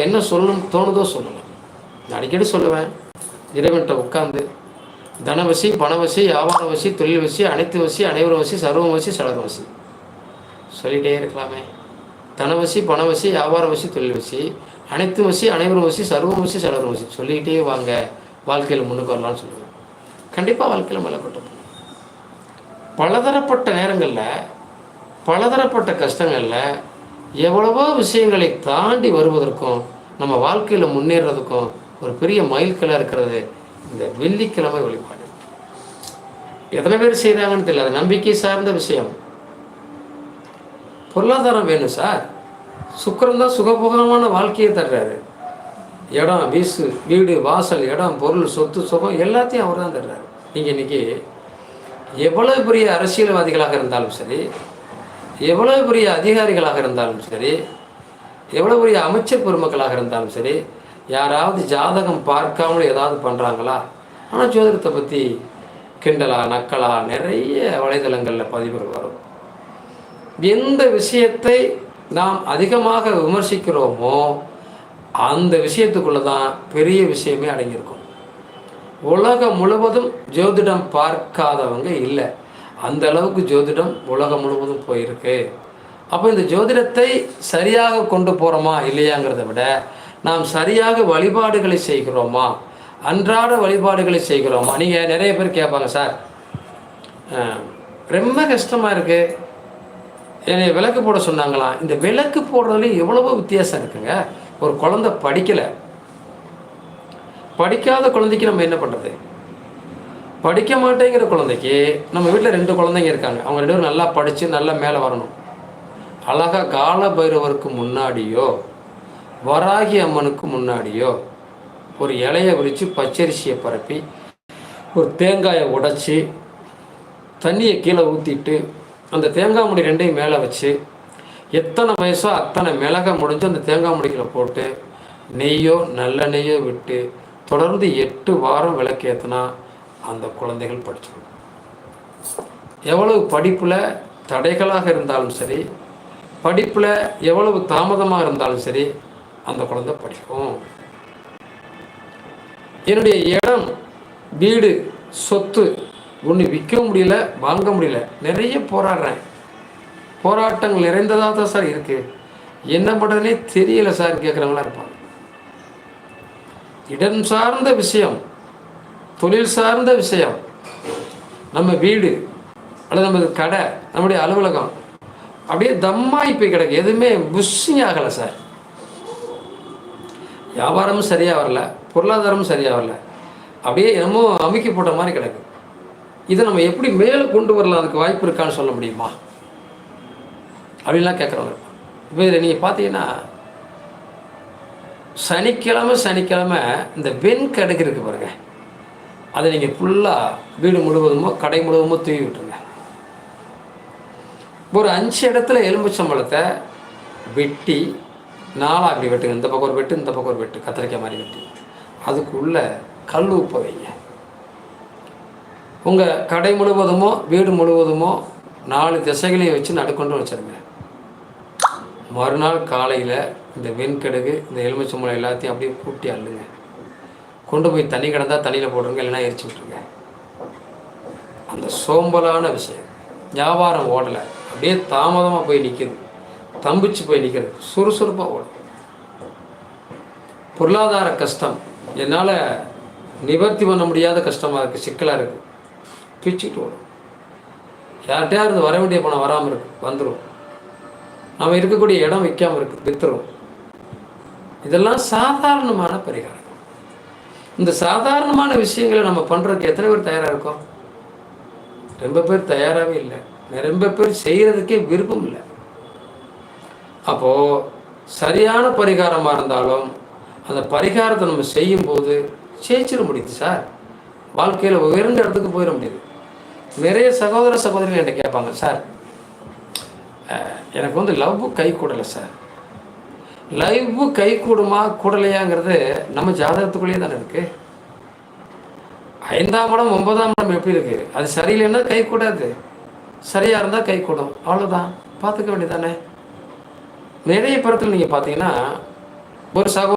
என்ன சொல்லணும்னு தோணுதோ சொல்லலாம். நான் அடிக்கடி சொல்லுவேன், இறைவன்கிட்ட உட்காந்து தனவசி, பணவசி, வியாபார வசி, தொழில் வசி, அனைத்து வசி, அனைவரும் வசி, சர்வம் வசி, சலரும் வசி சொல்லிகிட்டே இருக்கலாமே. தனவசி, பணவசி, வியாபார வசி, தொழில் வசி, அனைத்து வசி, அனைவரும் வசி, சர்வம் வசி, சலரும் வசி சொல்லிக்கிட்டே வாங்க, வாழ்க்கையில் முன்னுக்கு வரலான்னு சொல்லுவேன். கண்டிப்பாக வாழ்க்கையில் மேலே கொண்டு போகணும். பலதரப்பட்ட நேரங்களில், பலதரப்பட்ட கஷ்டங்களில் எவ்வளவோ விஷயங்களை தாண்டி வருவதற்கும் நம்ம வாழ்க்கையில் முன்னேறதுக்கும் ஒரு பெரிய மைல்கல்லாக இருக்கிறது இந்த வெள்ளிக்கிழமை வழிபாடு. எத்தனை பேர் செய்கிறாங்கன்னு தெரியல. அது நம்பிக்கை சார்ந்த விஷயம். பொருளாதாரம் வேணும் சார். சுக்கிரன் தான் சுகபோகமான வாழ்க்கையை தர்றாரு. இடம், வீடு, வாசல், இடம், பொருள், சொத்து, சுகம் எல்லாத்தையும் அவர் தான் தர்றாரு. நீங்கள் இன்றைக்கி எவ்வளவு பெரிய அரசியல்வாதிகளாக இருந்தாலும் சரி, எவ்வளவு பெரிய அதிகாரிகளாக இருந்தாலும் சரி, எவ்வளோ பெரிய அமைச்சர் பெருமக்களாக இருந்தாலும் சரி, யாராவது ஜாதகம் பார்க்காமல் ஏதாவது பண்ணுறாங்களா? ஆனால் ஜோதிடத்தை பற்றி கிண்டலா, நக்கலா நிறைய வலைதளங்களில் பதிவுகள் வரும். எந்த விஷயத்தை நாம் அதிகமாக விமர்சிக்கிறோமோ அந்த விஷயத்துக்குள்ளே தான் பெரிய விஷயமே அடங்கியிருக்கும். உலகம் முழுவதும் ஜோதிடம் பார்க்காதவங்க இல்லை. அந்த அளவுக்கு ஜோதிடம் உலகம் முழுவதும் போயிருக்கு. அப்போ இந்த ஜோதிடத்தை சரியாக கொண்டு போகிறோமா இல்லையாங்கிறத விட நாம் சரியாக வழிபாடுகளை செய்கிறோமா, அன்றாட வழிபாடுகளை செய்கிறோமா. நீங்கள் நிறைய பேர் கேட்பாங்க, சார் ரொம்ப கஷ்டமாக இருக்குது, என்னை விளக்கு போட சொன்னாங்களாம். இந்த விளக்கு போடுறதுலேயும் எவ்வளவோ வித்தியாசம் இருக்குங்க. ஒரு குழந்தை படிக்கலை, படிக்காத குழந்தைக்கு நம்ம என்ன பண்ணுறது? படிக்க மாட்டேங்கிற குழந்தைக்கு, நம்ம வீட்டில் 2 குழந்தைங்க இருக்காங்க, அவங்க 2 பேரும் நல்லா படித்து நல்லா மேலே வரணும். அழகாக கால பைரவருக்கு முன்னாடியோ வராகி அம்மனுக்கு முன்னாடியோ ஒரு இலையை விரித்து பச்சரிசியை பரப்பி ஒரு தேங்காயை உடைச்சி தண்ணியை கீழே ஊற்றிட்டு அந்த தேங்காய் முடி 2ஐயும் மேலே வச்சு எத்தனை வயசோ அத்தனை மிளகை முடிஞ்சு அந்த தேங்காய் முடிக்கில் போட்டு நெய்யோ நல்ல நெய்யோ விட்டு தொடர்ந்து 8 வாரம் விளக்கேற்றினா அந்த குழந்தைகள் படிச்சிடும். எவ்வளவு படிப்பில் தடைகளாக இருந்தாலும் சரி, படிப்பில் எவ்வளவு தாமதமாக இருந்தாலும் சரி, அந்த குழந்தை படிக்கும். என்னுடைய இடம், வீடு, சொத்து ஒன்று விற்க முடியல, வாங்க முடியல, நிறைய போராடுறேன், போராட்டங்கள் நிறைந்ததாக தான் சார் இருக்குது, என்ன பண்ணுறதுனே தெரியலை சார் கேட்குறவங்களா இருப்பாங்க. இடம் சார்ந்த விஷயம், தொழில் சார்ந்த விஷயம், நம்ம வீடு அல்லது நமது கடை, நம்முடைய அலுவலகம் அப்படியே தம்மாய் போய் கிடக்கு, எதுவுமே புஷ்ஷிங் ஆகலை சார். வியாபாரமும் சரியாக வரல, பொருளாதாரமும் சரியாக வரல, அப்படியே என்னமோ அமுக்கி போட்ட மாதிரி கிடக்கு. இதை நம்ம எப்படி மேலே கொண்டு வரலாம், அதுக்கு வாய்ப்பு இருக்கான்னு சொல்ல முடியுமா அப்படின்லாம் கேட்குறவங்க. இப்போ இதில் நீங்கள் பார்த்தீங்கன்னா சனிக்கிழமை இந்த வெண்கடுகு இருக்குது பாருங்க, அதை நீங்கள் ஃபுல்லாக வீடு முழுவதுமோ கடை முழுவதுமோ தூவி விட்டுருங்க. ஒரு 5 இடத்துல எலும்புச்சம்பழத்தை வெட்டி 4 அப்படி வெட்டுங்க. இந்த பக்கம் ஒரு வெட்டு, இந்த பக்கம் ஒரு வெட்டு, கத்திரிக்காய் மாதிரி வெட்டி அதுக்குள்ளே கல் உப்பை வைங்க. உங்கள் கடை முழுவதுமோ வீடு முழுவதுமோ 4 திசைகளையும் வச்சு நடுக்கொண்டு வச்சுருங்க. மறுநாள் காலையில் இந்த வெண்கடுகு, இந்த எலுமிச்சம்பழம் எல்லாத்தையும் அப்படியே கூட்டி அள்ளுங்க. கொண்டு போய் தண்ணி கிடந்தால் தண்ணியில் போட்டுருங்க, இல்லைன்னா எரிச்சு விட்ருங்க. அந்த சோம்பலான விஷயம், வியாபாரம் ஓடலை, அப்படியே தாமதமாக போய் நிற்கிது, தம்பிச்சு போய் நிற்கிறது, சுறுசுறுப்பாக ஓடும். பொருளாதார கஷ்டம், என்னால் நிவர்த்தி பண்ண முடியாத கஷ்டமாக இருக்குது, சிக்கலாக இருக்குது, பிச்சுட்டு ஓடும். யார்கிட்டயா இருந்து வர வேண்டிய பணம் வராமல் இருக்குது, வந்துடும். நம்ம இருக்கக்கூடிய இடம் விற்காமல் இருக்குது, விற்றுரும். இதெல்லாம் சாதாரணமான பரிகாரம். இந்த சாதாரணமான விஷயங்களை நம்ம பண்ணுறதுக்கு எத்தனை பேர் தயாராக இருக்கோம்? ரொம்ப பேர் தயாராகவே இல்லை. ரொம்ப பேர் செய்கிறதுக்கே விருப்பம் இல்லை. அப்போது சரியான பரிகாரமாக இருந்தாலும் அந்த பரிகாரத்தை நம்ம செய்யும்போது ஜெயிச்சிட முடியுது சார். வாழ்க்கையில் உயர்ந்த இடத்துக்கு போயிட முடியுது. நிறைய சகோதர சகோதரிகள் என்கிட்ட கேட்பாங்க, சார் எனக்கு லவ் கை கூடலை சார். லைவ் கை கூடுமா கூடலையாங்கிறது நம்ம ஜாதகத்துக்குள்ளேயே தானே இருக்குது. 5ஆம் இடம் 9ஆம் இடம் எப்படி இருக்குது? அது சரியில்லைன்னா கை கூடாது, சரியாக இருந்தால் கை கூடும், அவ்வளோதான். பார்த்துக்க வேண்டியதானே. நிறைய படத்தில் நீங்கள் பார்த்தீங்கன்னா ஒரு சகோ